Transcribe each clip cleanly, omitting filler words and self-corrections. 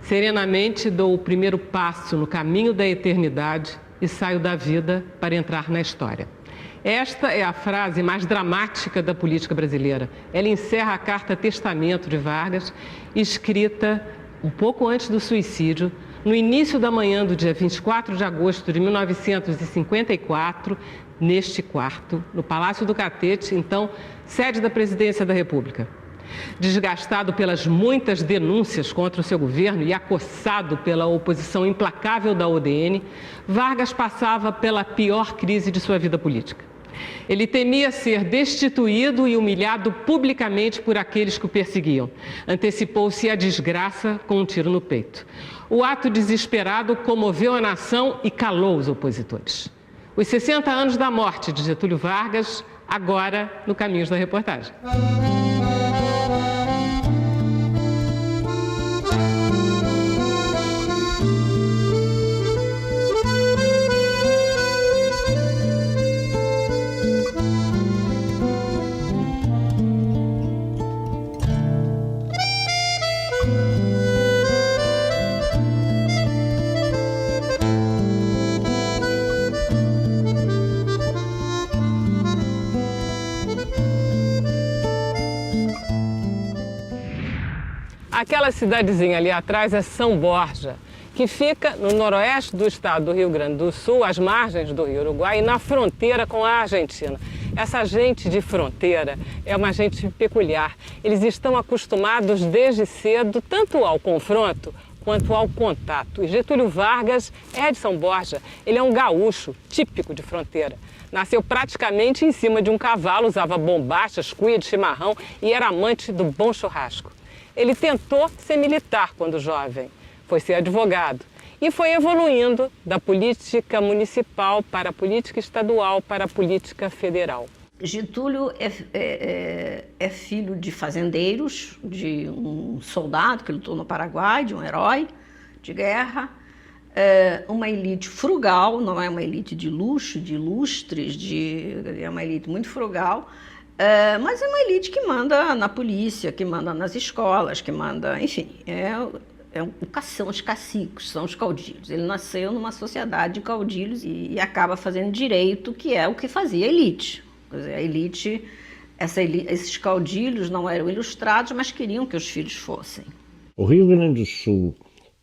Serenamente dou o primeiro passo no caminho da eternidade e saio da vida para entrar na história. Esta é a frase mais dramática da política brasileira. Ela encerra a carta testamento de Vargas, escrita um pouco antes do suicídio, no início da manhã do dia 24 de agosto de 1954, neste quarto, no Palácio do Catete, então sede da Presidência da República. Desgastado pelas muitas denúncias contra o seu governo e acossado pela oposição implacável da UDN, Vargas passava pela pior crise de sua vida política. Ele temia ser destituído e humilhado publicamente por aqueles que o perseguiam. Antecipou-se à desgraça com um tiro no peito. O ato desesperado comoveu a nação e calou os opositores. Os 60 anos da morte de Getúlio Vargas, agora no Caminhos da Reportagem. Aquela cidadezinha ali atrás é São Borja, que fica no noroeste do estado do Rio Grande do Sul, às margens do Rio Uruguai e na fronteira com a Argentina. Essa gente de fronteira é uma gente peculiar. Eles estão acostumados desde cedo tanto ao confronto quanto ao contato. E Getúlio Vargas é de São Borja. Ele é um gaúcho típico de fronteira. Nasceu praticamente em cima de um cavalo, usava bombachas, cuia de chimarrão e era amante do bom churrasco. Ele tentou ser militar quando jovem, foi ser advogado e foi evoluindo da política municipal para a política estadual para a política federal. Getúlio é filho de fazendeiros, de um soldado que lutou no Paraguai, de um herói de guerra, uma elite frugal, não é uma elite de luxo, de lustres, é uma elite muito frugal. Mas é uma elite que manda na polícia, que manda nas escolas, que manda, enfim, são os caciques, são os caudilhos. Ele nasceu numa sociedade de caudilhos e acaba fazendo direito, que é o que fazia a elite. Quer dizer, a elite, esses caudilhos não eram ilustrados, mas queriam que os filhos fossem. O Rio Grande do Sul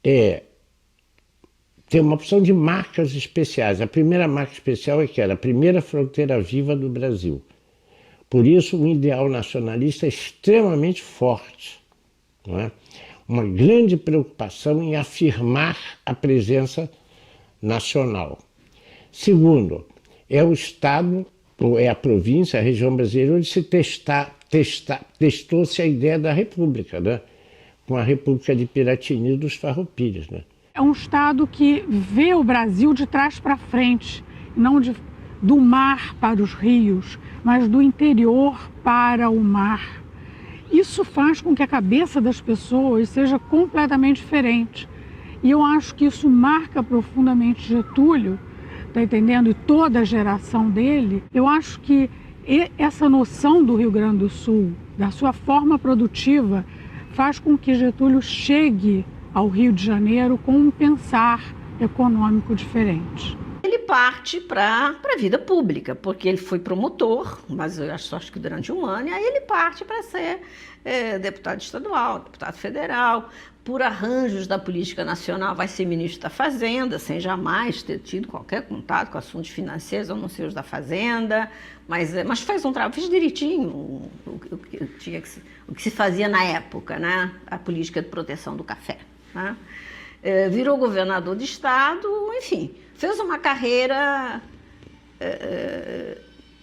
tem uma opção de marcas especiais. A primeira marca especial é que era a primeira fronteira viva do Brasil. Por isso, um ideal nacionalista é extremamente forte, não é? Uma grande preocupação em afirmar a presença nacional. Segundo, é o estado, ou é a província, a região brasileira, onde se testou-se a ideia da república, né? Com a República de Piratini dos Farroupilhas, né? É um estado que vê o Brasil de trás para frente, não do mar para os rios, mas do interior para o mar. Isso faz com que a cabeça das pessoas seja completamente diferente. E eu acho que isso marca profundamente Getúlio, tá entendendo? E toda a geração dele. Eu acho que essa noção do Rio Grande do Sul, da sua forma produtiva, faz com que Getúlio chegue ao Rio de Janeiro com um pensar econômico diferente. Ele parte para a vida pública, porque ele foi promotor, mas eu acho que durante um ano, e aí ele parte para ser deputado estadual, deputado federal, por arranjos da política nacional, vai ser ministro da Fazenda, sem jamais ter tido qualquer contato com assuntos financeiros, ou não sei os da Fazenda, mas fez um trabalho, fez direitinho o que se fazia na época, né? A política de proteção do café, né? Virou governador de estado, enfim, fez uma carreira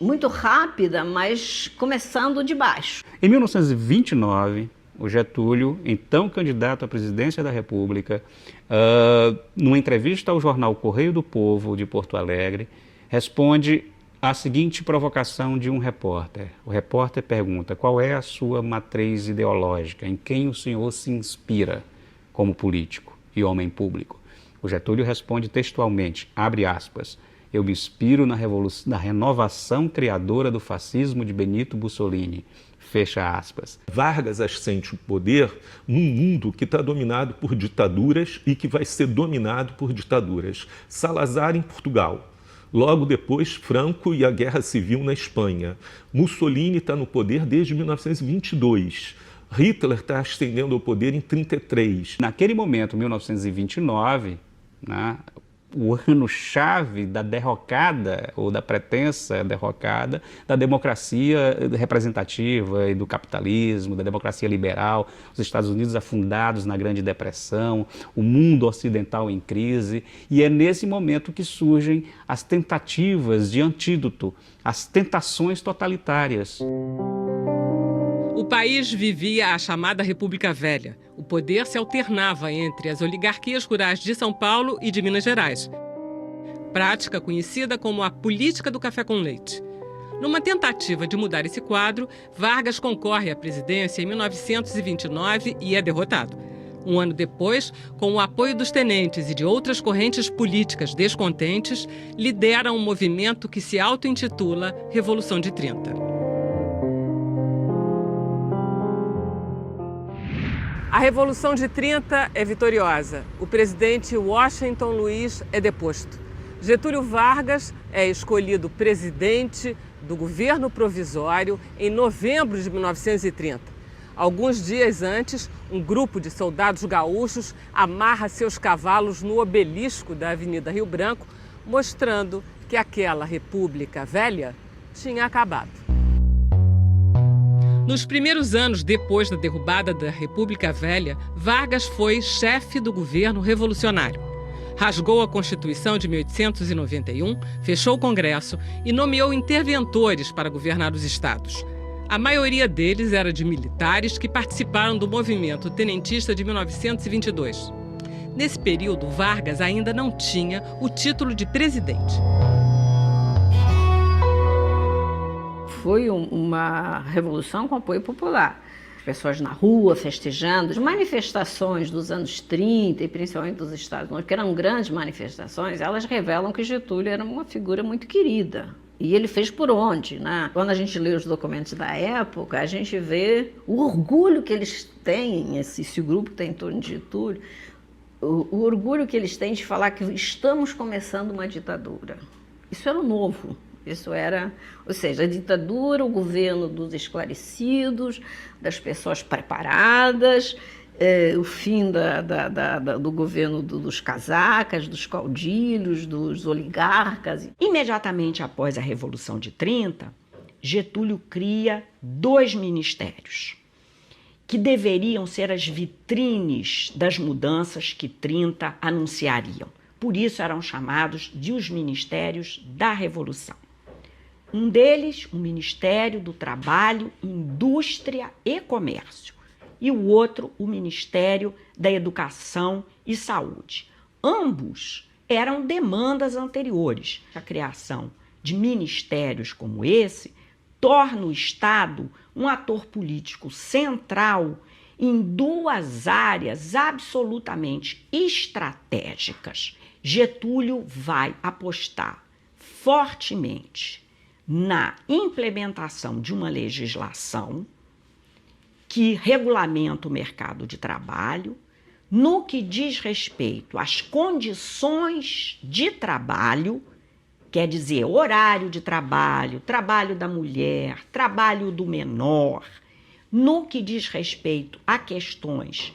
muito rápida, mas começando de baixo. Em 1929, o Getúlio, então candidato à presidência da República, numa entrevista ao jornal Correio do Povo de Porto Alegre, responde à seguinte provocação de um repórter. O repórter pergunta: qual é a sua matriz ideológica, em quem o senhor se inspira como político e homem público? O Getúlio responde textualmente, abre aspas, Eu me inspiro na renovação criadora do fascismo de Benito Mussolini. Fecha aspas. Vargas ascende o poder num mundo que está dominado por ditaduras e que vai ser dominado por ditaduras. Salazar em Portugal. Logo depois, Franco e a Guerra Civil na Espanha. Mussolini está no poder desde 1922. Hitler está ascendendo ao poder em 1933. Naquele momento, 1929, né, o ano-chave da derrocada, ou da pretensa derrocada, da democracia representativa e do capitalismo, da democracia liberal, os Estados Unidos afundados na Grande Depressão, o mundo ocidental em crise, e é nesse momento que surgem as tentativas de antídoto, as tentações totalitárias. O país vivia a chamada República Velha. O poder se alternava entre as oligarquias rurais de São Paulo e de Minas Gerais. Prática conhecida como a política do café com leite. Numa tentativa de mudar esse quadro, Vargas concorre à presidência em 1929 e é derrotado. Um ano depois, com o apoio dos tenentes e de outras correntes políticas descontentes, lidera um movimento que se auto-intitula Revolução de 30. A Revolução de 30 é vitoriosa. O presidente Washington Luiz é deposto. Getúlio Vargas é escolhido presidente do governo provisório em novembro de 1930. Alguns dias antes, um grupo de soldados gaúchos amarra seus cavalos no obelisco da Avenida Rio Branco, mostrando que aquela República Velha tinha acabado. Nos primeiros anos depois da derrubada da República Velha, Vargas foi chefe do governo revolucionário. Rasgou a Constituição de 1891, fechou o Congresso e nomeou interventores para governar os estados. A maioria deles era de militares que participaram do movimento tenentista de 1922. Nesse período, Vargas ainda não tinha o título de presidente. Foi uma revolução com apoio popular. As pessoas na rua festejando, as manifestações dos anos 30 e principalmente dos Estados Unidos, que eram grandes manifestações, elas revelam que Getúlio era uma figura muito querida. E ele fez por onde, né? Quando a gente lê os documentos da época, a gente vê o orgulho que eles têm, esse grupo que tem em torno de Getúlio, o orgulho que eles têm de falar que estamos começando uma ditadura. Isso era novo. Isso era, ou seja, a ditadura, o governo dos esclarecidos, das pessoas preparadas, o fim do governo dos casacas, dos caudilhos, dos oligarcas. Imediatamente após a Revolução de 30, Getúlio cria 2 ministérios, que deveriam ser as vitrines das mudanças que 30 anunciariam. Por isso eram chamados de os Ministérios da Revolução. Um deles, o Ministério do Trabalho, Indústria e Comércio, e o outro, o Ministério da Educação e Saúde. Ambos eram demandas anteriores. A criação de ministérios como esse torna o Estado um ator político central em 2 áreas absolutamente estratégicas. Getúlio vai apostar fortemente na implementação de uma legislação que regulamenta o mercado de trabalho, no que diz respeito às condições de trabalho, quer dizer, horário de trabalho, trabalho da mulher, trabalho do menor, no que diz respeito a questões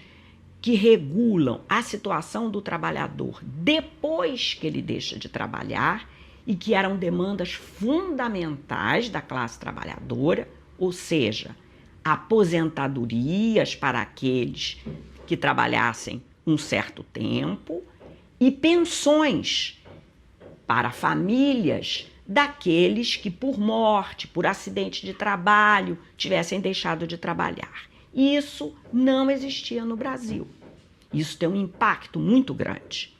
que regulam a situação do trabalhador depois que ele deixa de trabalhar e que eram demandas fundamentais da classe trabalhadora, ou seja, aposentadorias para aqueles que trabalhassem um certo tempo e pensões para famílias daqueles que por morte, por acidente de trabalho, tivessem deixado de trabalhar. Isso não existia no Brasil. Isso tem um impacto muito grande.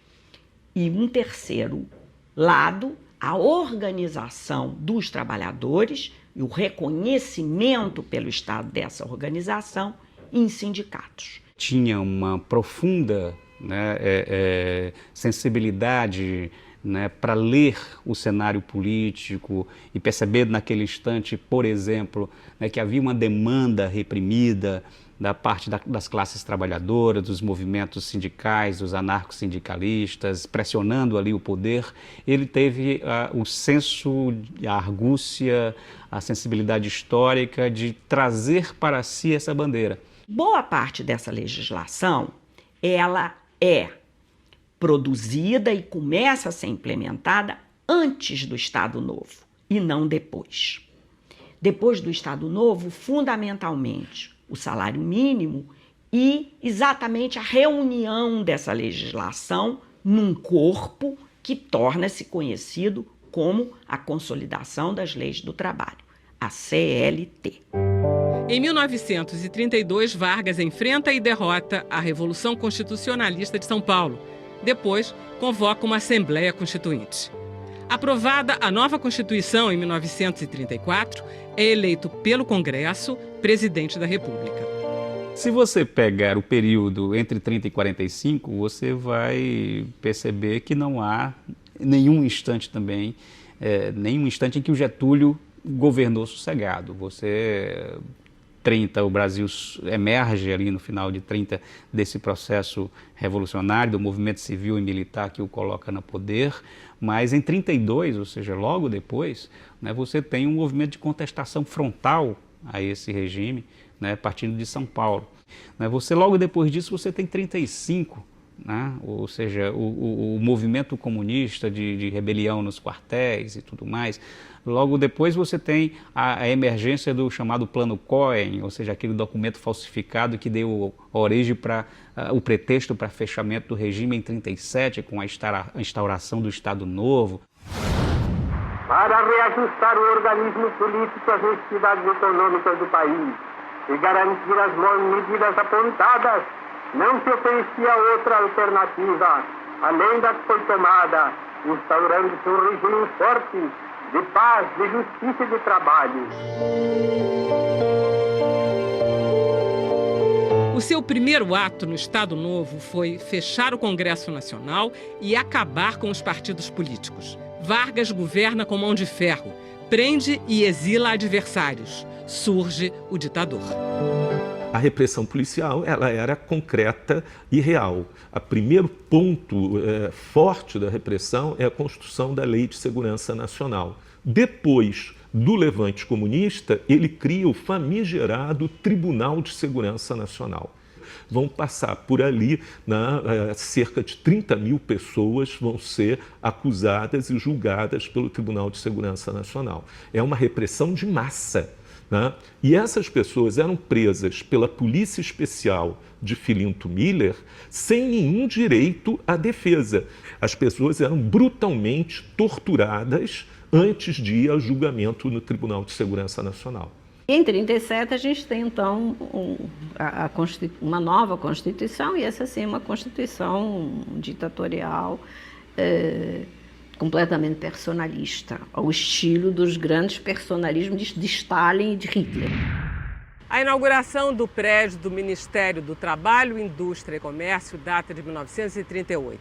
E um terceiro lado, a organização dos trabalhadores e o reconhecimento pelo Estado dessa organização em sindicatos. Tinha uma profunda sensibilidade né, para ler o cenário político e perceber naquele instante, por exemplo, né, que havia uma demanda reprimida da parte das classes trabalhadoras, dos movimentos sindicais, dos anarco-sindicalistas, pressionando ali o poder, ele teve o senso, a argúcia, a sensibilidade histórica de trazer para si essa bandeira. Boa parte dessa legislação, ela é produzida e começa a ser implementada antes do Estado Novo e não depois. Depois do Estado Novo, fundamentalmente, o salário mínimo e exatamente a reunião dessa legislação num corpo que torna-se conhecido como a Consolidação das Leis do Trabalho, a CLT. Em 1932, Vargas enfrenta e derrota a Revolução Constitucionalista de São Paulo. Depois, convoca uma Assembleia Constituinte. Aprovada a nova Constituição em 1934, é eleito pelo Congresso presidente da República. Se você pegar o período entre 30 e 45, você vai perceber que não há nenhum instante também, nenhum instante em que o Getúlio governou sossegado. 30, o Brasil emerge ali no final de 30 desse processo revolucionário, do movimento civil e militar que o coloca no poder, mas em 32, ou seja, logo depois, né, você tem um movimento de contestação frontal a esse regime, né, partindo de São Paulo. Né, logo depois disso, você tem 35, né, ou seja, o movimento comunista de rebelião nos quartéis e tudo mais. Logo depois você tem a emergência do chamado Plano Cohen, ou seja, aquele documento falsificado que deu origem para o pretexto para fechamento do regime em 37, com a instauração do Estado Novo. Para reajustar o organismo político às necessidades econômicas do país e garantir as medidas apontadas, não se oferecia outra alternativa, além da que foi tomada, instaurando-se um regime forte de paz, de justiça e de trabalho. O seu primeiro ato no Estado Novo foi fechar o Congresso Nacional e acabar com os partidos políticos. Vargas governa com mão de ferro, prende e exila adversários. Surge o ditador. A repressão policial ela era concreta e real. O primeiro ponto forte da repressão é a construção da Lei de Segurança Nacional. Depois do levante comunista, ele cria o famigerado Tribunal de Segurança Nacional. Vão passar por ali, cerca de 30 mil pessoas vão ser acusadas e julgadas pelo Tribunal de Segurança Nacional. É uma repressão de massa. Né? E essas pessoas eram presas pela Polícia Especial de Filinto Miller sem nenhum direito à defesa. As pessoas eram brutalmente torturadas antes de ir ao julgamento no Tribunal de Segurança Nacional. Em 1937 a gente tem então uma nova Constituição, e essa sim é uma Constituição ditatorial, completamente personalista, ao estilo dos grandes personalismos de Stalin e de Hitler. A inauguração do prédio do Ministério do Trabalho, Indústria e Comércio data de 1938.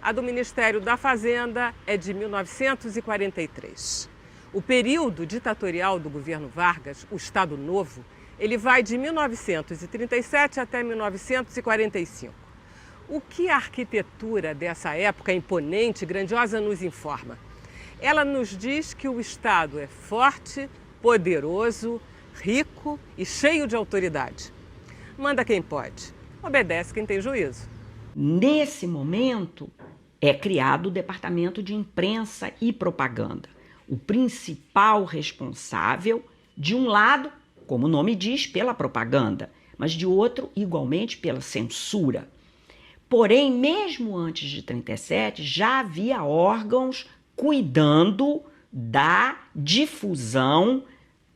A do Ministério da Fazenda é de 1943. O período ditatorial do governo Vargas, o Estado Novo, ele vai de 1937 até 1945. O que a arquitetura dessa época imponente e grandiosa nos informa? Ela nos diz que o Estado é forte, poderoso, rico e cheio de autoridade. Manda quem pode, obedece quem tem juízo. Nesse momento, é criado o Departamento de Imprensa e Propaganda, o principal responsável, de um lado, como o nome diz, pela propaganda, mas de outro, igualmente, pela censura. Porém, mesmo antes de 1937, já havia órgãos cuidando da difusão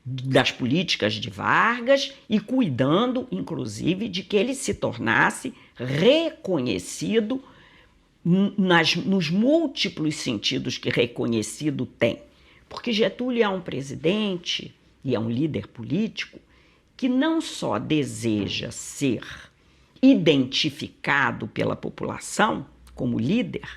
das políticas de Vargas e cuidando, inclusive, de que ele se tornasse reconhecido nos múltiplos sentidos que reconhecido tem. Porque Getúlio é um presidente e é um líder político que não só deseja ser identificado pela população como líder,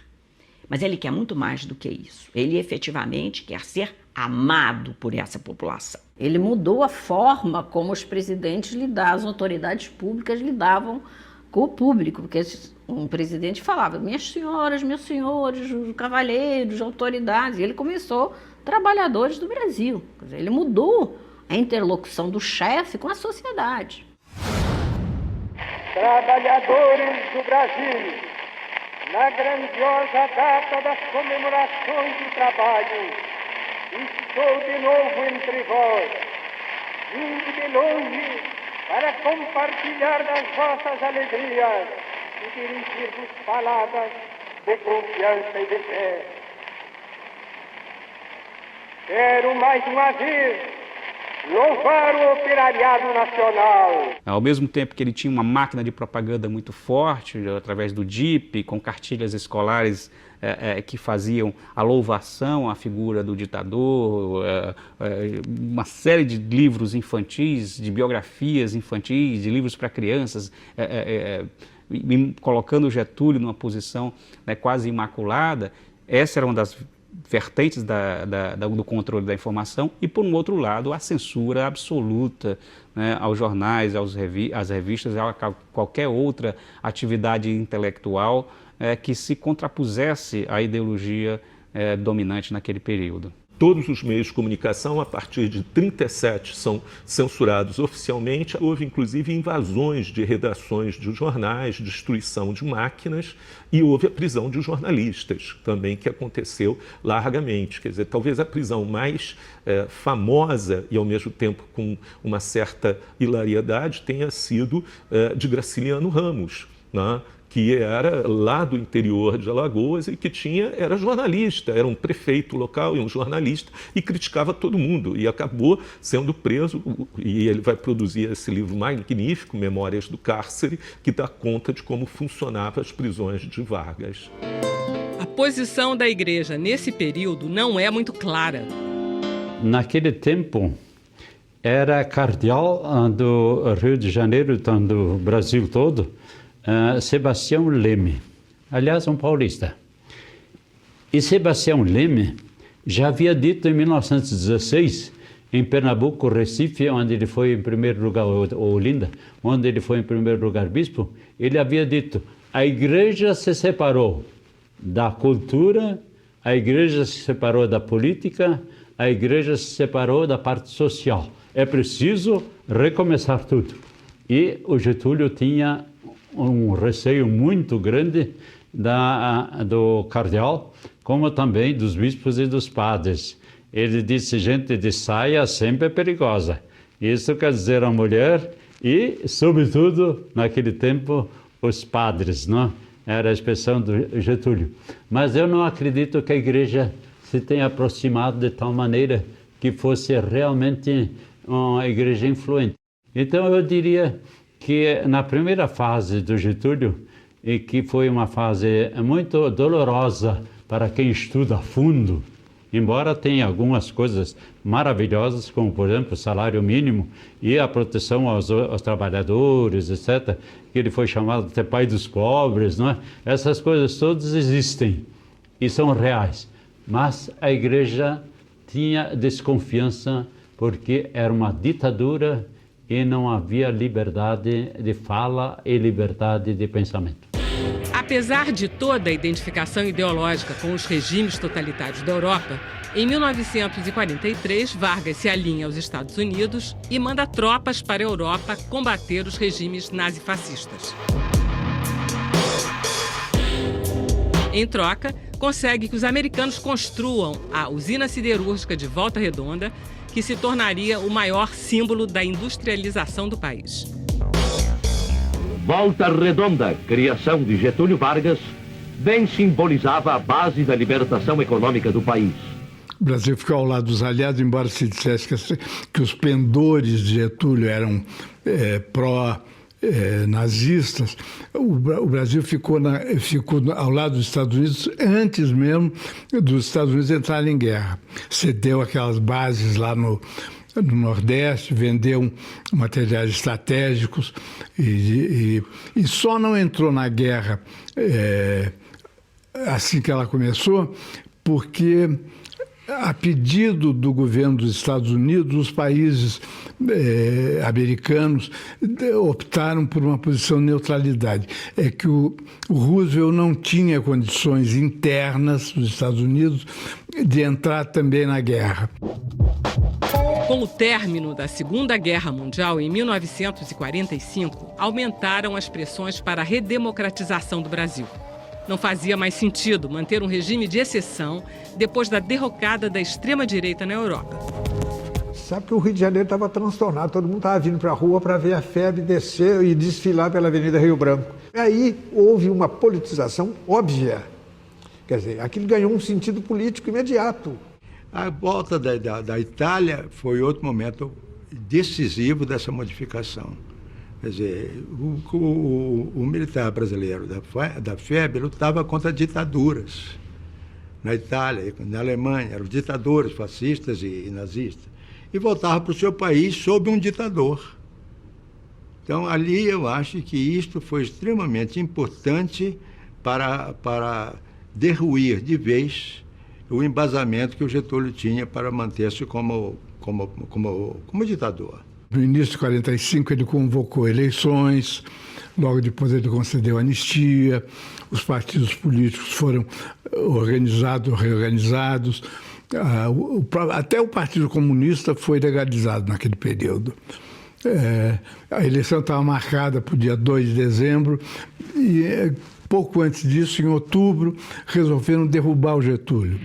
Mas ele quer muito mais do que isso. Ele efetivamente quer ser amado por essa população. Ele mudou a forma como os presidentes lidavam, as autoridades públicas lidavam com o público, porque um presidente falava, minhas senhoras, meus senhores, cavalheiros, autoridades, e ele começou trabalhadores do Brasil. Quer dizer, ele mudou a interlocução do chefe com a sociedade. Trabalhadores do Brasil, na grandiosa data das comemorações do trabalho, estou de novo entre vós, vindo de longe para compartilhar das vossas alegrias e dirigir-vos palavras de confiança e de fé. Quero mais uma vez louvar o operariado nacional. Ao mesmo tempo que ele tinha uma máquina de propaganda muito forte, através do DIP, com cartilhas escolares que faziam a louvação à figura do ditador, uma série de livros infantis, de biografias infantis, de livros para crianças, colocando Getúlio numa posição quase imaculada. Essa era uma das vertentes do controle da informação, e, por um outro lado, a censura absoluta, né, aos jornais, às revistas, a qualquer outra atividade intelectual que se contrapusesse à ideologia dominante naquele período. Todos os meios de comunicação, a partir de 1937, são censurados oficialmente. Houve, inclusive, invasões de redações de jornais, destruição de máquinas, e houve a prisão de jornalistas, também, que aconteceu largamente. Quer dizer, talvez a prisão mais famosa e, ao mesmo tempo, com uma certa hilariedade, tenha sido de Graciliano Ramos, né? Que era lá do interior de Alagoas e que era jornalista, era um prefeito local e um jornalista, e criticava todo mundo, e acabou sendo preso, e ele vai produzir esse livro magnífico, Memórias do Cárcere, que dá conta de como funcionavam as prisões de Vargas. A posição da igreja nesse período não é muito clara. Naquele tempo, era cardeal do Rio de Janeiro, do Brasil todo, Sebastião Leme, aliás, um paulista. E Sebastião Leme já havia dito em 1916, em Pernambuco, Recife, onde ele foi em primeiro lugar, ou Olinda, onde ele foi em primeiro lugar bispo, ele havia dito, a igreja se separou da cultura, a igreja se separou da política, a igreja se separou da parte social. É preciso recomeçar tudo. E o Getúlio tinha um receio muito grande do cardeal, como também dos bispos e dos padres. Ele disse, gente de saia sempre é perigosa. Isso quer dizer a mulher e, sobretudo, naquele tempo, os padres, não? Era a expressão do Getúlio. Mas eu não acredito que a igreja se tenha aproximado de tal maneira que fosse realmente uma igreja influente. Então eu diria que na primeira fase do Getúlio, e que foi uma fase muito dolorosa para quem estuda a fundo, embora tenha algumas coisas maravilhosas, como, por exemplo, o salário mínimo e a proteção aos trabalhadores, etc., que ele foi chamado de pai dos pobres, não é? Essas coisas todas existem e são reais, mas a igreja tinha desconfiança porque era uma ditadura e não havia liberdade de fala e liberdade de pensamento. Apesar de toda a identificação ideológica com os regimes totalitários da Europa, em 1943, Vargas se alinha aos Estados Unidos e manda tropas para a Europa combater os regimes nazifascistas. Em troca, consegue que os americanos construam a usina siderúrgica de Volta Redonda, que se tornaria o maior símbolo da industrialização do país. Volta Redonda, criação de Getúlio Vargas, bem simbolizava a base da libertação econômica do país. O Brasil ficou ao lado dos aliados, embora se dissesse que os pendores de Getúlio eram pró-nazistas. O Brasil ficou ao lado dos Estados Unidos antes mesmo dos Estados Unidos entrarem em guerra. Cedeu aquelas bases lá no Nordeste, vendeu materiais estratégicos e só não entrou na guerra assim que ela começou, porque, a pedido do governo dos Estados Unidos, os países americanos optaram por uma posição de neutralidade. É que o Roosevelt não tinha condições internas dos Estados Unidos de entrar também na guerra. Com o término da Segunda Guerra Mundial, em 1945, aumentaram as pressões para a redemocratização do Brasil. Não fazia mais sentido manter um regime de exceção depois da derrocada da extrema-direita na Europa. Sabe que o Rio de Janeiro estava transtornado, todo mundo estava vindo para a rua para ver a FEB descer e desfilar pela Avenida Rio Branco. Aí houve uma politização óbvia. Quer dizer, aquilo ganhou um sentido político imediato. A volta da Itália foi outro momento decisivo dessa modificação. Quer dizer, o militar brasileiro da FEB lutava contra ditaduras. Na Itália, na Alemanha, eram ditadores fascistas e nazistas. E voltava para o seu país sob um ditador. Então, ali eu acho que isto foi extremamente importante para derruir de vez o embasamento que o Getúlio tinha para manter-se como ditador. No início de 1945, ele convocou eleições, logo depois ele concedeu anistia, os partidos políticos foram reorganizados, até o Partido Comunista foi legalizado naquele período. A eleição estava marcada para o dia 2 de dezembro e, pouco antes disso, em outubro, resolveram derrubar o Getúlio.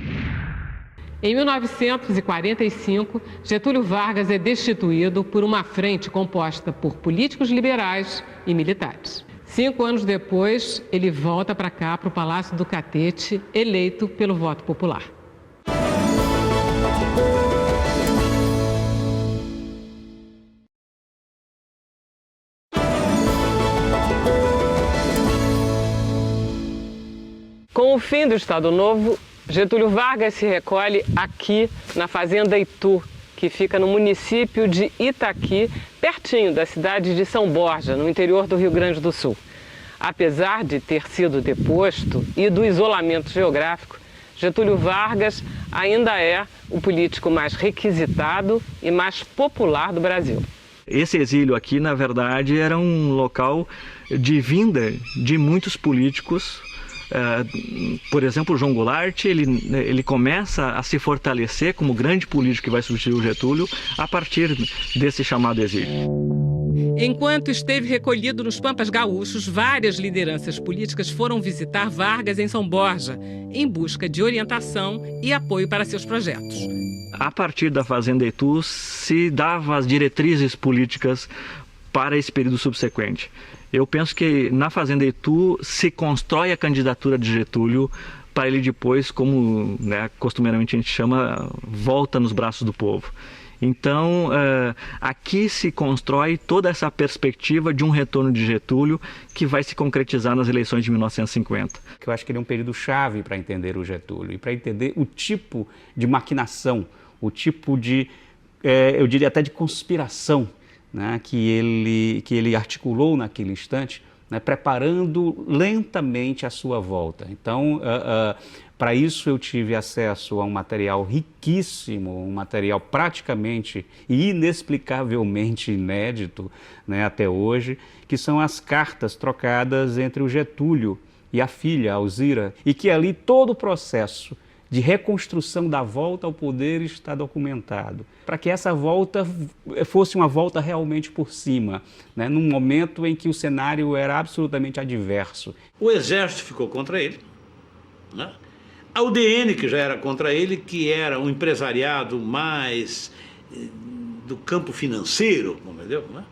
Em 1945, Getúlio Vargas é destituído por uma frente composta por políticos liberais e militares. 5 anos depois, ele volta para cá, para o Palácio do Catete, eleito pelo voto popular. Com o fim do Estado Novo, Getúlio Vargas se recolhe aqui na Fazenda Itu, que fica no município de Itaqui, pertinho da cidade de São Borja, no interior do Rio Grande do Sul. Apesar de ter sido deposto e do isolamento geográfico, Getúlio Vargas ainda é o político mais requisitado e mais popular do Brasil. Esse exílio aqui, na verdade, era um local de vinda de muitos políticos. Por exemplo, o João Goulart, ele começa a se fortalecer como grande político que vai substituir o Getúlio a partir desse chamado exílio. Enquanto esteve recolhido nos Pampas Gaúchos, várias lideranças políticas foram visitar Vargas em São Borja, em busca de orientação e apoio para seus projetos. A partir da Fazenda Itu, se dava as diretrizes políticas para esse período subsequente. Eu penso que na Fazenda Itu se constrói a candidatura de Getúlio para ele depois, como costumeiramente a gente chama, volta nos braços do povo. Então, aqui se constrói toda essa perspectiva de um retorno de Getúlio que vai se concretizar nas eleições de 1950. Eu acho que ele é um período chave para entender o Getúlio e para entender o tipo de maquinação, o tipo de, eu diria até de conspiração, né, que ele articulou naquele instante, né, preparando lentamente a sua volta. Então, para isso eu tive acesso a um material riquíssimo, um material praticamente e inexplicavelmente inédito, né, até hoje, que são as cartas trocadas entre o Getúlio e a filha, Alzira, e que ali todo o processo de reconstrução da volta ao poder está documentado, para que essa volta fosse uma volta realmente por cima, né, num momento em que o cenário era absolutamente adverso. O Exército ficou contra ele, né? A UDN, que já era contra ele, que era um empresariado mais do campo financeiro, entendeu? Né?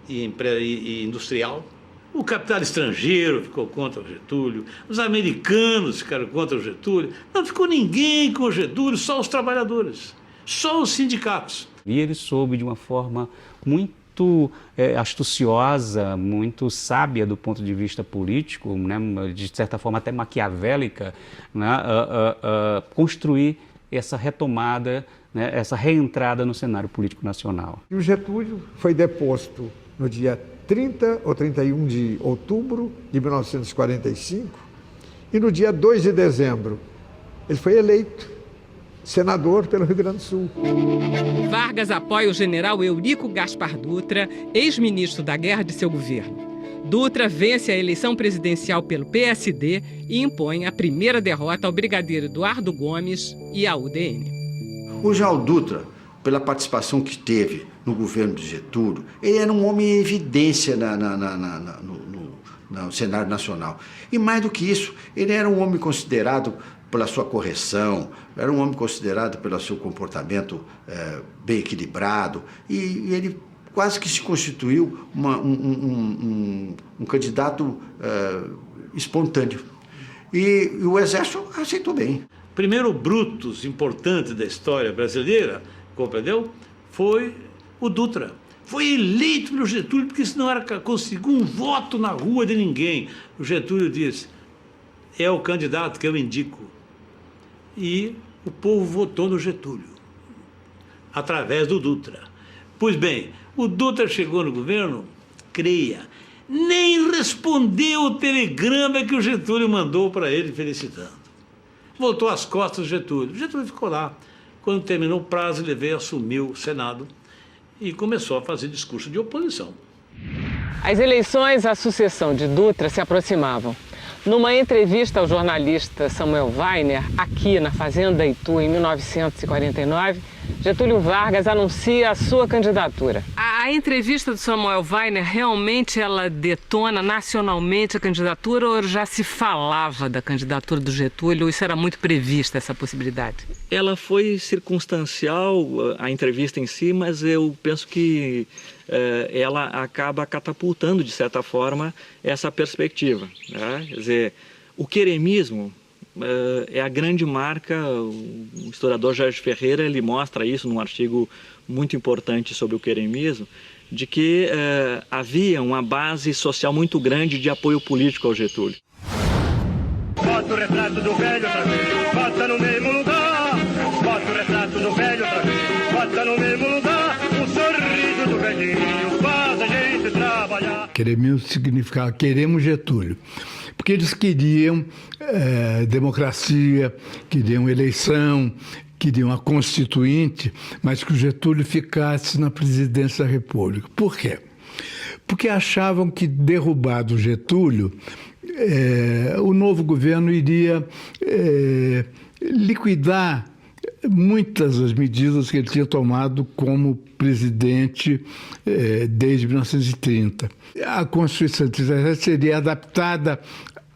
E industrial. O capital estrangeiro ficou contra o Getúlio, os americanos ficaram contra o Getúlio, não ficou ninguém com o Getúlio, só os trabalhadores, só os sindicatos. E ele soube de uma forma muito astuciosa, muito sábia do ponto de vista político, né, de certa forma até maquiavélica, né, construir essa retomada, né, essa reentrada no cenário político nacional. E o Getúlio foi deposto no dia 30 ou 31 de outubro de 1945 E no dia 2 de dezembro, ele foi eleito senador pelo Rio Grande do Sul. Vargas apoia o general Eurico Gaspar Dutra, ex-ministro da guerra de seu governo. Dutra vence a eleição presidencial pelo PSD e impõe a primeira derrota ao brigadeiro Eduardo Gomes e à UDN. Já o Dutra, pela participação que teve no governo de Getúlio, ele era um homem em evidência no cenário nacional. E mais do que isso, ele era um homem considerado pela sua correção, era um homem considerado pelo seu comportamento bem equilibrado, e ele quase que se constituiu um candidato espontâneo. E o Exército aceitou bem. Primeiro Brutus importante da história brasileira, compreendeu? Foi o Dutra. Foi eleito pelo Getúlio, porque senão conseguiu um voto na rua de ninguém. O Getúlio disse, é o candidato que eu indico. E o povo votou no Getúlio, através do Dutra. Pois bem, o Dutra chegou no governo, creia, nem respondeu o telegrama que o Getúlio mandou para ele felicitando. Voltou às costas do Getúlio. O Getúlio ficou lá. Quando terminou o prazo, ele veio, assumiu o Senado e começou a fazer discurso de oposição. As eleições à sucessão de Dutra se aproximavam. Numa entrevista ao jornalista Samuel Weiner, aqui na Fazenda Itu, em 1949, Getúlio Vargas anuncia a sua candidatura. A entrevista do Samuel Weiner, realmente ela detona nacionalmente a candidatura ou já se falava da candidatura do Getúlio? Ou isso era muito prevista, essa possibilidade? Ela foi circunstancial, a entrevista em si, mas eu penso que ela acaba catapultando, de certa forma, essa perspectiva, né? Quer dizer, o queremismo é a grande marca. O historiador Jorge Ferreira ele mostra isso num artigo muito importante sobre o queremismo, de que havia uma base social muito grande de apoio político ao Getúlio. Bota o retrato do velho outra vez, bota no mesmo lugar. Bota o retrato do velho outra vez, bota no mesmo lugar. O sorriso do velhinho faz a gente trabalhar. Queremismo significava queremos Getúlio. Porque eles queriam democracia, queriam eleição, queriam a Constituinte, mas que o Getúlio ficasse na presidência da República. Por quê? Porque achavam que, derrubado o Getúlio, o novo governo iria liquidar muitas das medidas que ele tinha tomado como presidente desde 1930. A Constituição de 1937 seria adaptada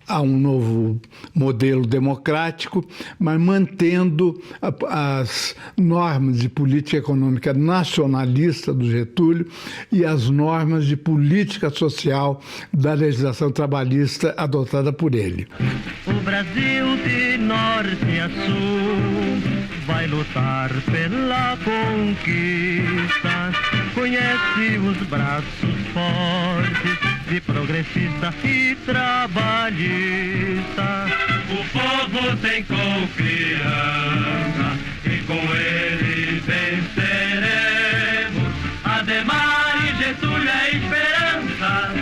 a um novo modelo democrático, mas mantendo as normas de política econômica nacionalista do Getúlio e as normas de política social da legislação trabalhista adotada por ele. O Brasil de norte a sul vai lutar pela conquista, conhece os braços fortes de progressista e trabalhista. O povo tem confiança e com ele venceremos. Ademar e Getúlio é esperança.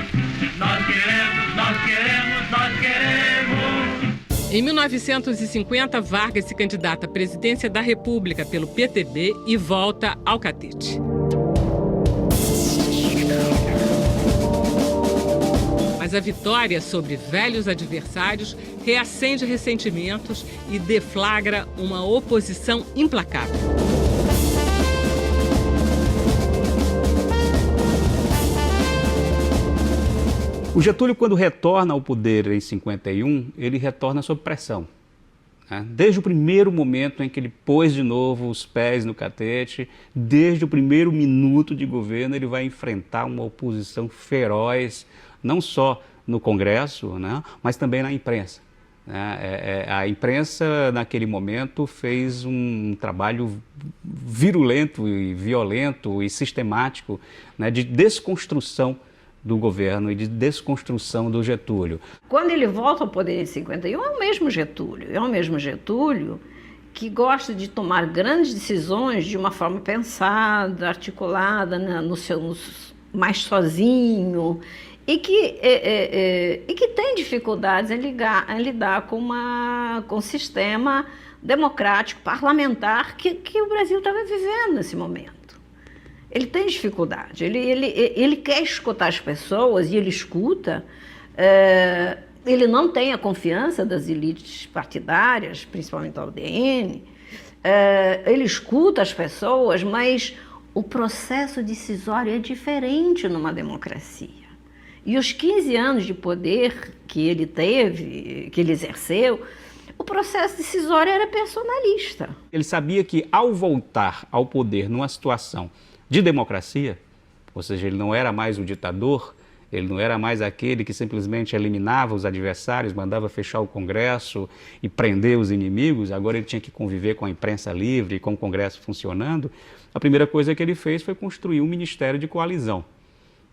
Nós queremos, nós queremos, nós queremos. Em 1950, Vargas se candidata à presidência da República pelo PTB e volta ao catete. Mas a vitória sobre velhos adversários reacende ressentimentos e deflagra uma oposição implacável. O Getúlio, quando retorna ao poder em 51, ele retorna sob pressão. Desde o primeiro momento em que ele pôs de novo os pés no catete, desde o primeiro minuto de governo, ele vai enfrentar uma oposição feroz, não só no Congresso, mas também na imprensa. A imprensa, naquele momento, fez um trabalho virulento e violento e sistemático de desconstrução do governo e de desconstrução do Getúlio. Quando ele volta ao poder em 51, é o mesmo Getúlio que gosta de tomar grandes decisões de uma forma pensada, articulada, mais sozinho, e que tem dificuldades em lidar com um sistema democrático, parlamentar que o Brasil estava vivendo nesse momento. Ele tem dificuldade, ele quer escutar as pessoas, e ele escuta. Ele não tem a confiança das elites partidárias, principalmente da UDN. Ele escuta as pessoas, mas o processo decisório é diferente numa democracia. E os 15 anos de poder que ele teve, que ele exerceu, o processo decisório era personalista. Ele sabia que, ao voltar ao poder numa situação de democracia, ou seja, ele não era mais o ditador, ele não era mais aquele que simplesmente eliminava os adversários, mandava fechar o Congresso e prender os inimigos. Agora ele tinha que conviver com a imprensa livre e com o Congresso funcionando. A primeira coisa que ele fez foi construir um ministério de coalizão,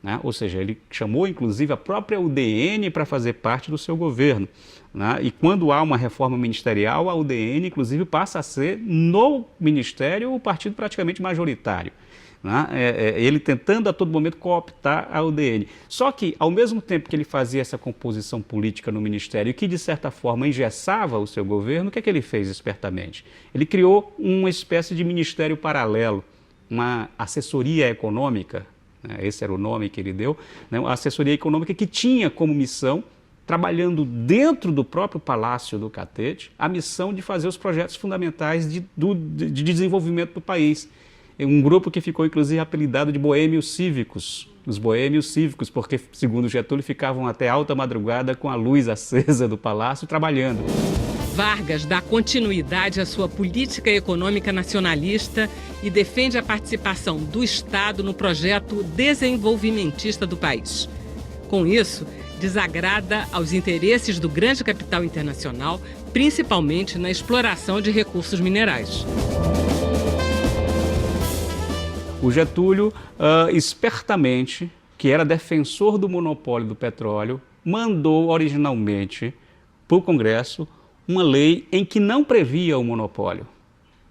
né? Ou seja, ele chamou inclusive a própria UDN para fazer parte do seu governo, né? E quando há uma reforma ministerial, a UDN inclusive passa a ser no ministério o partido praticamente majoritário. Ele tentando a todo momento cooptar a UDN. Só que, ao mesmo tempo que ele fazia essa composição política no Ministério, que de certa forma engessava o seu governo, o que é que ele fez espertamente? Ele criou uma espécie de ministério paralelo, uma assessoria econômica, né? Esse era o nome que ele deu, né? Uma assessoria econômica que tinha como missão, trabalhando dentro do próprio Palácio do Catete, a missão de fazer os projetos fundamentais de desenvolvimento do país. Um grupo que ficou, inclusive, apelidado de boêmios cívicos. Os boêmios cívicos, porque, segundo Getúlio, ficavam até alta madrugada com a luz acesa do palácio trabalhando. Vargas dá continuidade à sua política econômica nacionalista e defende a participação do Estado no projeto desenvolvimentista do país. Com isso, desagrada aos interesses do grande capital internacional, principalmente na exploração de recursos minerais. O Getúlio, espertamente, que era defensor do monopólio do petróleo, mandou originalmente para o Congresso uma lei em que não previa o monopólio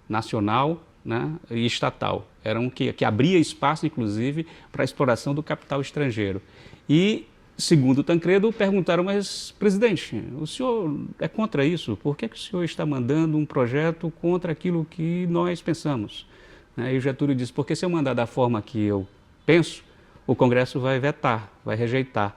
nacional, né, e estatal. Era um que abria espaço, inclusive, para a exploração do capital estrangeiro. E, segundo Tancredo, perguntaram, mas, presidente, o senhor é contra isso? Por que o senhor está mandando um projeto contra aquilo que nós pensamos? E o Getúlio disse, porque se eu mandar da forma que eu penso, o Congresso vai vetar, vai rejeitar.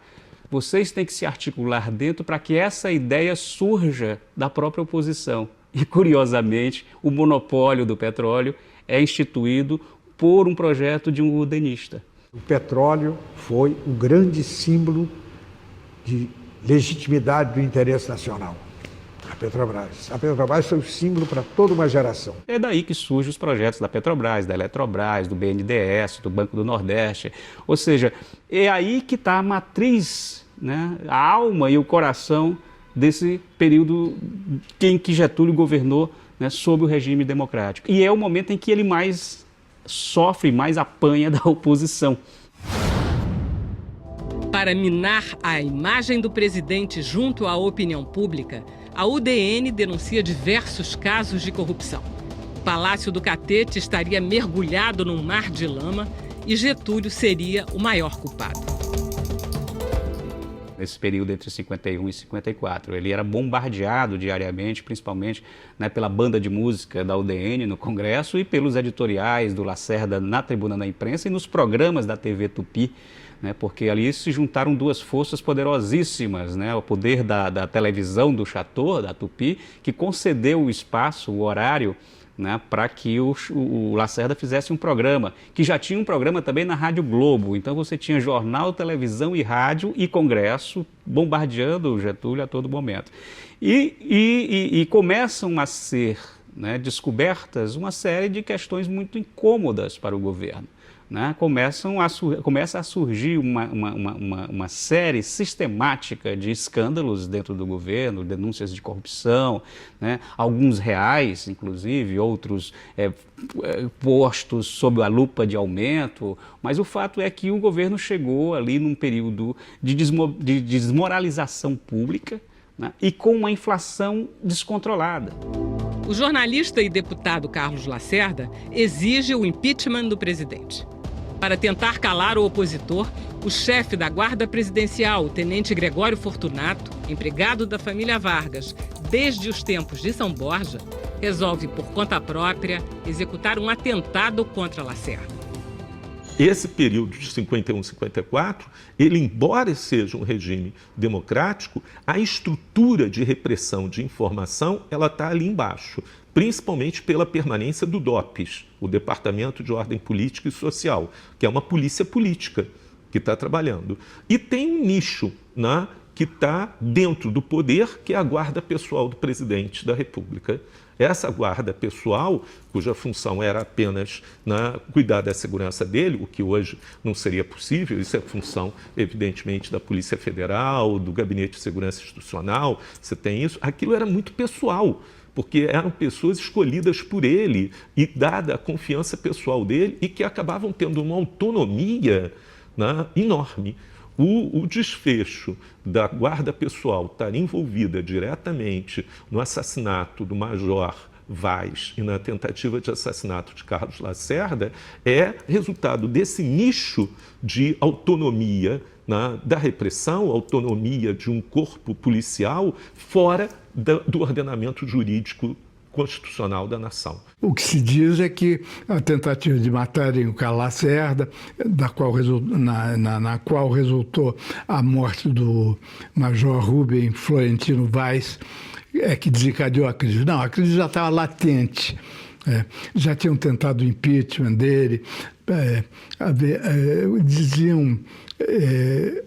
Vocês têm que se articular dentro para que essa ideia surja da própria oposição. E, curiosamente, o monopólio do petróleo é instituído por um projeto de um udenista. O petróleo foi o grande símbolo de legitimidade do interesse nacional. A Petrobras. A Petrobras foi o símbolo para toda uma geração. É daí que surgem os projetos da Petrobras, da Eletrobras, do BNDES, do Banco do Nordeste. Ou seja, é aí que está a matriz, né, a alma e o coração desse período em que Getúlio governou, né, sob o regime democrático. E é o momento em que ele mais sofre, mais apanha da oposição. Para minar a imagem do presidente junto à opinião pública, a UDN denuncia diversos casos de corrupção. O Palácio do Catete estaria mergulhado num mar de lama e Getúlio seria o maior culpado. Nesse período entre 51 e 54, ele era bombardeado diariamente, principalmente, né, pela banda de música da UDN no Congresso e pelos editoriais do Lacerda na Tribuna da Imprensa e nos programas da TV Tupi, né, porque ali se juntaram duas forças poderosíssimas, né, o poder da televisão do Chateau, da Tupi, que concedeu o espaço, o horário, né, para que o Lacerda fizesse um programa, que já tinha um programa também na Rádio Globo. Então você tinha jornal, televisão e rádio e Congresso bombardeando o Getúlio a todo momento. E começam a ser, né, descobertas uma série de questões muito incômodas para o governo. Né? Começa a surgir uma série sistemática de escândalos dentro do governo, denúncias de corrupção, né? Alguns reais, inclusive, outros postos sob a lupa de aumento, mas o fato é que o governo chegou ali num período de desmoralização pública, né? E com uma inflação descontrolada. O jornalista e deputado Carlos Lacerda exige o impeachment do presidente. Para tentar calar o opositor, O chefe da Guarda Presidencial, o tenente Gregório Fortunato, empregado da família Vargas desde os tempos de São Borja, resolve por conta própria executar um atentado contra Lacerda. Esse período de 51 e 54, ele, embora seja um regime democrático, a estrutura de repressão de informação ela está ali embaixo, principalmente pela permanência do DOPS, o Departamento de Ordem Política e Social, que é uma polícia política que está trabalhando. E tem um nicho, né, que está dentro do poder, que é a guarda pessoal do presidente da República. Essa guarda pessoal, cuja função era apenas, né, cuidar da segurança dele, o que hoje não seria possível, isso é função, evidentemente, da Polícia Federal, do Gabinete de Segurança Institucional, você tem isso, aquilo era muito pessoal, porque eram pessoas escolhidas por ele e dada a confiança pessoal dele e que acabavam tendo uma autonomia, né, enorme. O desfecho da guarda pessoal estar envolvida diretamente no assassinato do Major Vaz e na tentativa de assassinato de Carlos Lacerda é resultado desse nicho de autonomia, né, da repressão, autonomia de um corpo policial fora do ordenamento jurídico constitucional da nação. O que se diz é que a tentativa de matarem o Carlos Lacerda, na qual resultou a morte do Major Rubem Florentino Vaz, é que desencadeou a crise. Não, a crise já estava latente. Já tinham tentado o impeachment dele, diziam...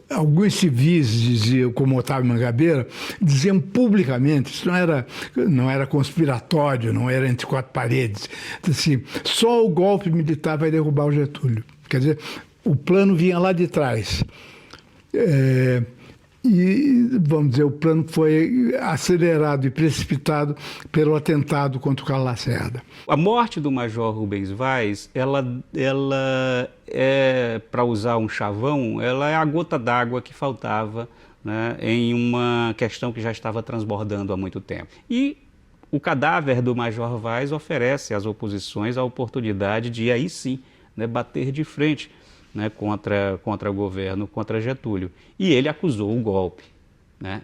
alguns civis diziam, como Otávio Mangabeira, diziam publicamente, isso não era conspiratório, não era entre quatro paredes, assim, só o golpe militar vai derrubar o Getúlio. Quer dizer, o plano vinha lá de trás. E, vamos dizer, o plano foi acelerado e precipitado pelo atentado contra o Carlos Lacerda. A morte do Major Rubens Vaz, ela é, para usar um chavão, ela é a gota d'água que faltava, né, em uma questão que já estava transbordando há muito tempo. E o cadáver do Major Vaz oferece às oposições a oportunidade de, aí sim, né, bater de frente, né, contra o governo, contra Getúlio. E ele acusou o golpe. Né?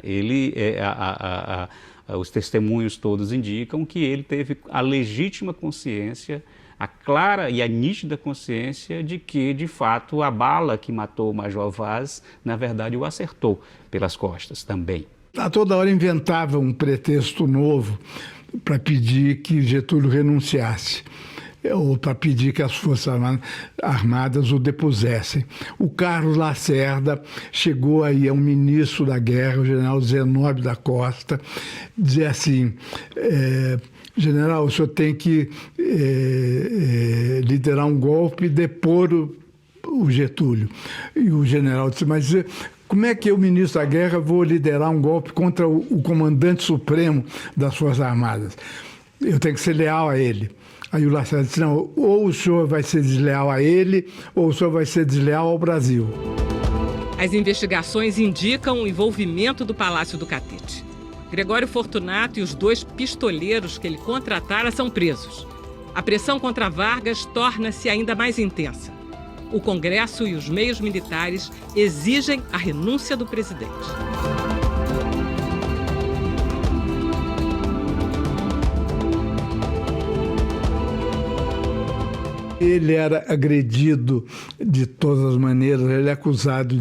Os testemunhos todos indicam que ele teve a legítima consciência, a clara e a nítida consciência de que, de fato, a bala que matou o Major Vaz, na verdade, o acertou pelas costas também. A toda hora inventava um pretexto novo para pedir que Getúlio renunciasse, ou para pedir que as Forças Armadas o depusessem. O Carlos Lacerda chegou aí a um ministro da guerra, o general Zenóbio da Costa, dizer assim, general, o senhor tem que liderar um golpe e depor o Getúlio. E o general disse, mas como é que eu, ministro da guerra, vou liderar um golpe contra o comandante supremo das Forças Armadas? Eu tenho que ser leal a ele. Aí o Lacerda disse, não, ou o senhor vai ser desleal a ele, ou o senhor vai ser desleal ao Brasil. As investigações indicam o envolvimento do Palácio do Catete. Gregório Fortunato e os 2 pistoleiros que ele contratara são presos. A pressão contra Vargas torna-se ainda mais intensa. O Congresso e os meios militares exigem a renúncia do presidente. Ele era agredido de todas as maneiras, ele é acusado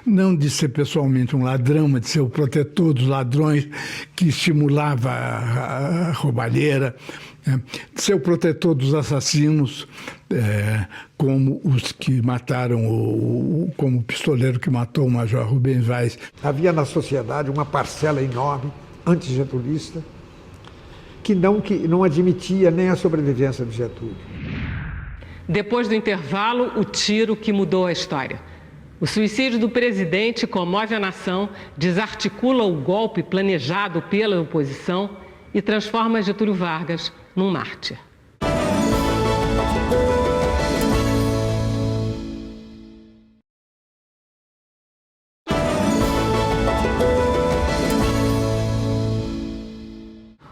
não de ser pessoalmente um ladrão, mas de ser o protetor dos ladrões que estimulava a roubalheira, de ser o protetor dos assassinos, como os que mataram, como o pistoleiro que matou o Major Rubens Vaz. Havia na sociedade uma parcela enorme, antigetulista, que não admitia nem a sobrevivência do Getúlio. Depois do intervalo, o tiro que mudou a história. O suicídio do presidente comove a nação, desarticula o golpe planejado pela oposição e transforma Getúlio Vargas num mártir.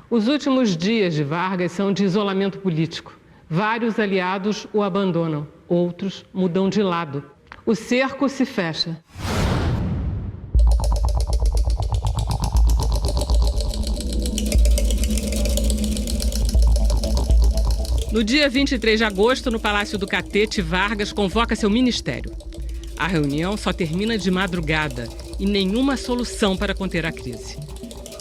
Os últimos dias de Vargas são de isolamento político. Vários aliados o abandonam, outros mudam de lado. O cerco se fecha. No dia 23 de agosto, no Palácio do Catete, Vargas convoca seu ministério. A reunião só termina de madrugada e nenhuma solução para conter a crise.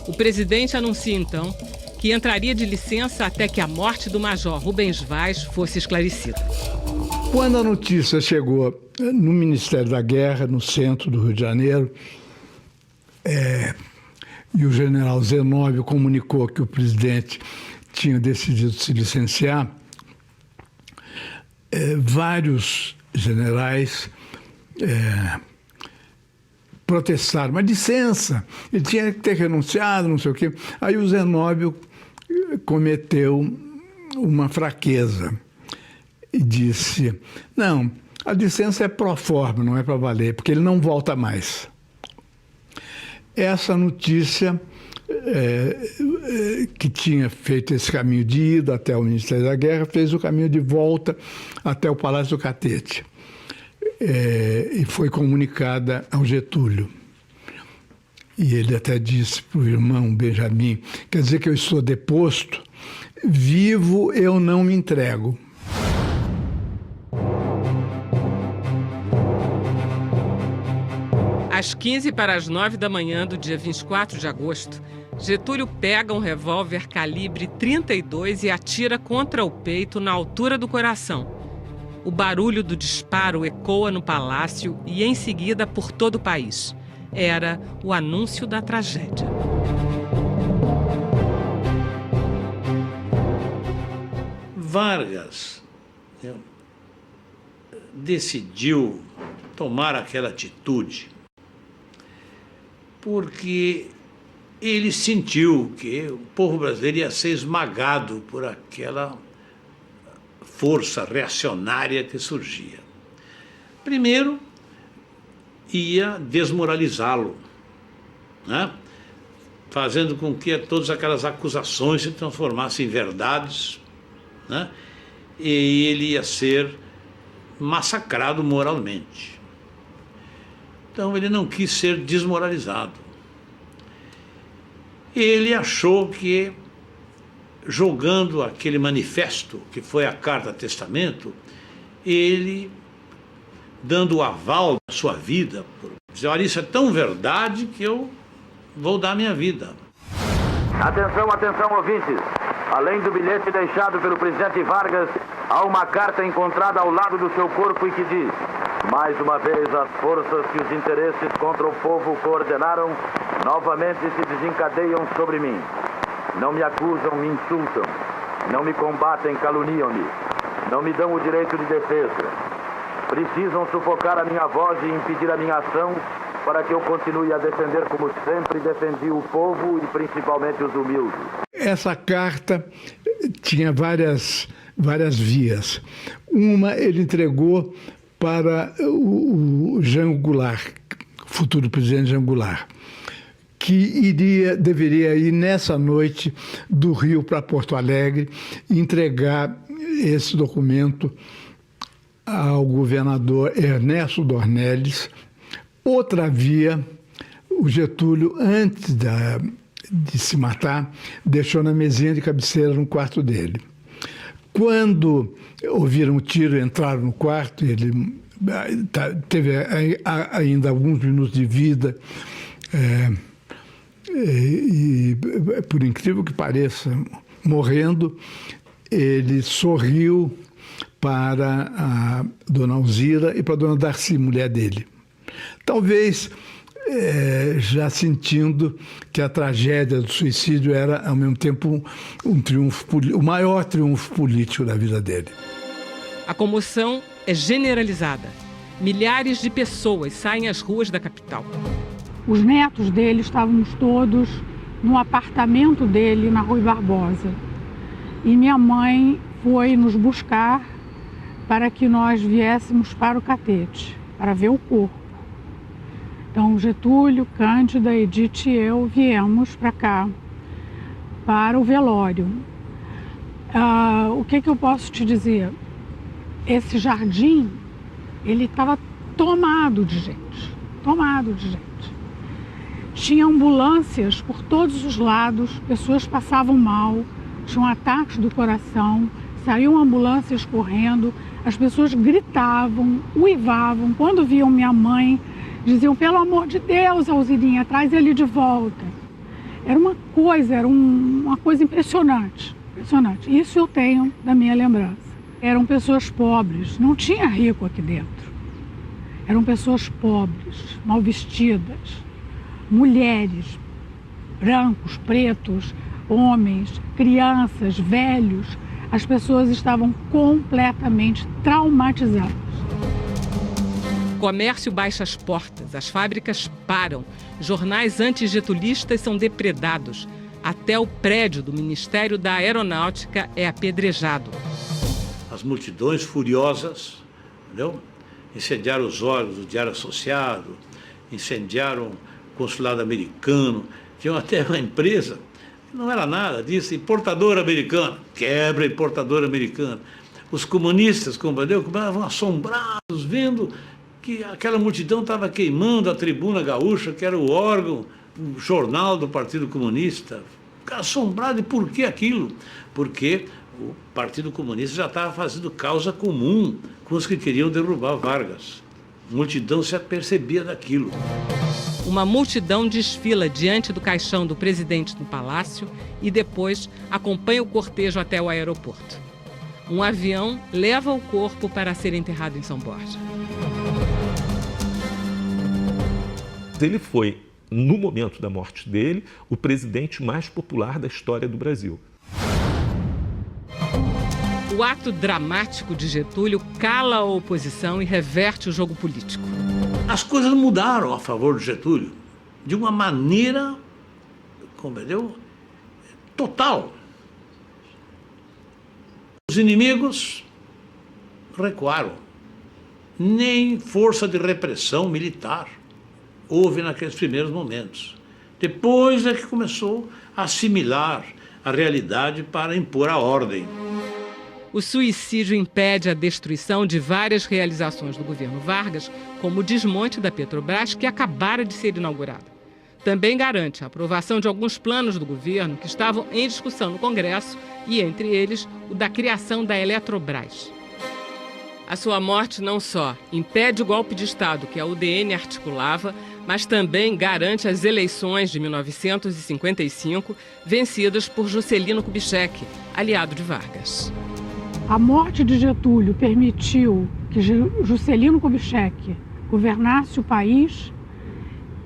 O presidente anuncia, então, que entraria de licença até que a morte do major Rubens Vaz fosse esclarecida. Quando a notícia chegou no Ministério da Guerra, no centro do Rio de Janeiro, e o general Zenóbio comunicou que o presidente tinha decidido se licenciar, vários generais protestaram, mas licença, ele tinha que ter renunciado, não sei o quê. Aí o Zenóbio cometeu uma fraqueza e disse, não, a licença é pro forma, não é para valer, porque ele não volta mais. Essa notícia que tinha feito esse caminho de ida até o Ministério da Guerra, fez o caminho de volta até o Palácio do Catete. E foi comunicada ao Getúlio. E ele até disse para o irmão Benjamin, quer dizer que eu estou deposto, vivo eu não me entrego. Às 8h45 da manhã do dia 24 de agosto, Getúlio pega um revólver calibre 32 e atira contra o peito na altura do coração. O barulho do disparo ecoa no palácio e, em seguida, por todo o país. Era o anúncio da tragédia. Vargas decidiu tomar aquela atitude porque ele sentiu que o povo brasileiro ia ser esmagado por aquela força reacionária que surgia. Primeiro, ia desmoralizá-lo, né? Fazendo com que todas aquelas acusações se transformassem em verdades, né? E ele ia ser massacrado moralmente. Então ele não quis ser desmoralizado. Ele achou que, jogando aquele manifesto, que foi a Carta Testamento, ele, dando o aval da sua vida, dizer, olha, isso é tão verdade que eu vou dar minha vida. Atenção, atenção, ouvintes. Além do bilhete deixado pelo presidente Vargas, há uma carta encontrada ao lado do seu corpo e que diz: mais uma vez, as forças que os interesses contra o povo coordenaram novamente se desencadeiam sobre mim. Não me acusam, me insultam. Não me combatem, caluniam-me. Não me dão o direito de defesa. Precisam sufocar a minha voz e impedir a minha ação para que eu continue a defender como sempre defendi o povo e principalmente os humildes. Essa carta tinha várias vias. Uma ele entregou para o Jean Goulart, futuro presidente Jean Goulart, que deveria ir nessa noite do Rio para Porto Alegre e entregar esse documento ao governador Ernesto Dornelles. Outra via, o Getúlio, antes de se matar, deixou na mesinha de cabeceira no quarto dele. Quando ouviram o tiro, entraram no quarto, ele teve ainda alguns minutos de vida, e por incrível que pareça, morrendo, ele sorriu para a dona Alzira e para a dona Darcy, mulher dele. Talvez já sentindo que a tragédia do suicídio era, ao mesmo tempo, o maior triunfo político da vida dele. A comoção é generalizada. Milhares de pessoas saem às ruas da capital. Os netos dele estávamos todos no apartamento dele na Rui Barbosa. E minha mãe foi nos buscar para que nós viéssemos para o Catete, para ver o corpo. Então, Getúlio, Cândida, Edith e eu viemos para cá, para o velório. O que eu posso te dizer? Esse jardim, ele estava tomado de gente, tomado de gente. Tinha ambulâncias por todos os lados, pessoas passavam mal, tinham ataques do coração, saíam ambulâncias correndo, as pessoas gritavam, uivavam. Quando viam minha mãe, diziam, pelo amor de Deus, Alzirinha, traz ele de volta. Era uma coisa impressionante, impressionante. Isso eu tenho da minha lembrança. Eram pessoas pobres, não tinha rico aqui dentro. Eram pessoas pobres, mal vestidas, mulheres, brancos, pretos, homens, crianças, velhos. As pessoas estavam completamente traumatizadas. O comércio baixa as portas, as fábricas param, jornais antigetulistas são depredados. Até o prédio do Ministério da Aeronáutica é apedrejado. As multidões furiosas, entendeu? Incendiaram os órgãos do Diário Associado, incendiaram o consulado americano, tinham até uma empresa, não era nada disso, importadora americana, quebra importadora americana. Os comunistas, compreendeu? Estavam assombrados, vendo que aquela multidão estava queimando a Tribuna Gaúcha, que era o órgão, o jornal do Partido Comunista. Assombrado, e por que aquilo? Porque o Partido Comunista já estava fazendo causa comum com os que queriam derrubar Vargas. A multidão se apercebia daquilo. Uma multidão desfila diante do caixão do presidente no palácio e depois acompanha o cortejo até o aeroporto. Um avião leva o corpo para ser enterrado em São Borja. Ele foi, no momento da morte dele, o presidente mais popular da história do Brasil. O ato dramático de Getúlio cala a oposição e reverte o jogo político. As coisas mudaram a favor de Getúlio de uma maneira, compreendeu? Total. Os inimigos recuaram. Nem força de repressão militar houve naqueles primeiros momentos. Depois é que começou a assimilar a realidade para impor a ordem. O suicídio impede a destruição de várias realizações do governo Vargas, como o desmonte da Petrobras, que acabara de ser inaugurada. Também garante a aprovação de alguns planos do governo que estavam em discussão no Congresso e, entre eles, o da criação da Eletrobras. A sua morte não só impede o golpe de Estado que a UDN articulava, mas também garante as eleições de 1955, vencidas por Juscelino Kubitschek, aliado de Vargas. A morte de Getúlio permitiu que Juscelino Kubitschek governasse o país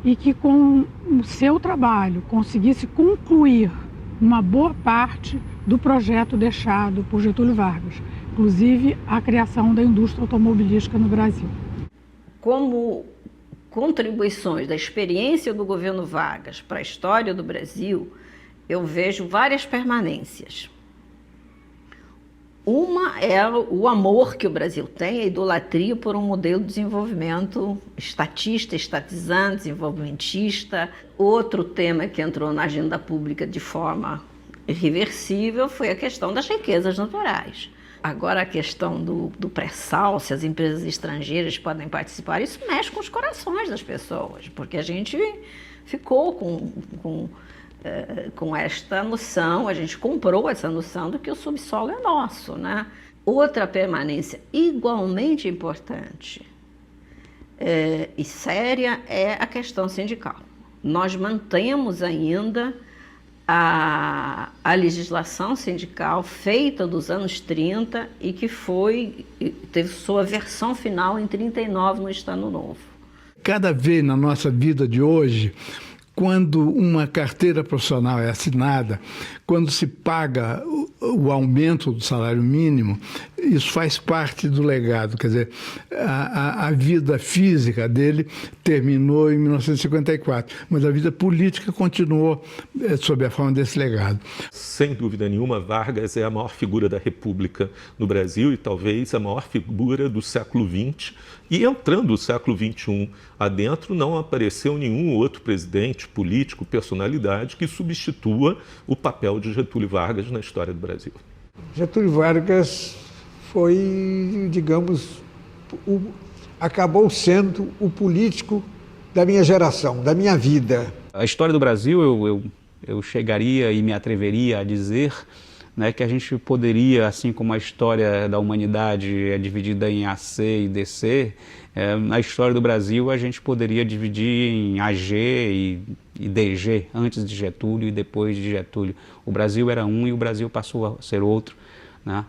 e que, com o seu trabalho, conseguisse concluir uma boa parte do projeto deixado por Getúlio Vargas, inclusive a criação da indústria automobilística no Brasil. Como contribuições da experiência do governo Vargas para a história do Brasil, eu vejo várias permanências. Uma é o amor que o Brasil tem, a idolatria por um modelo de desenvolvimento estatista, estatizante, desenvolvimentista. Outro tema que entrou na agenda pública de forma irreversível foi a questão das riquezas naturais. Agora, a questão do pré-sal, se as empresas estrangeiras podem participar, isso mexe com os corações das pessoas, porque a gente ficou com esta noção, a gente comprou essa noção de que o subsolo é nosso, né? Outra permanência igualmente importante e séria é a questão sindical. Nós mantemos ainda a legislação sindical feita dos anos 30 e que teve sua versão final em 39 no Estado Novo. Cada vez na nossa vida de hoje, quando uma carteira profissional é assinada, quando se paga o aumento do salário mínimo, isso faz parte do legado. Quer dizer, a vida física dele terminou em 1954, mas a vida política continuou sob a forma desse legado. Sem dúvida nenhuma, Vargas é a maior figura da República no Brasil e talvez a maior figura do século XX. E entrando o século XXI adentro, não apareceu nenhum outro presidente, político, personalidade que substitua o papel de Getúlio Vargas na história do Brasil. Getúlio Vargas foi, digamos, acabou sendo o político da minha geração, da minha vida. A história do Brasil, eu chegaria e me atreveria a dizer, né, que a gente poderia, assim como a história da humanidade é dividida em AC e DC, na história do Brasil a gente poderia dividir em AG e DG, antes de Getúlio e depois de Getúlio. O Brasil era um e o Brasil passou a ser outro, né,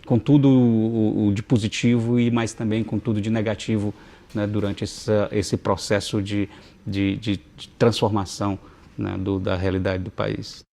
com tudo o de positivo e mas também com tudo de negativo, né, durante esse processo de transformação, né, da realidade do país.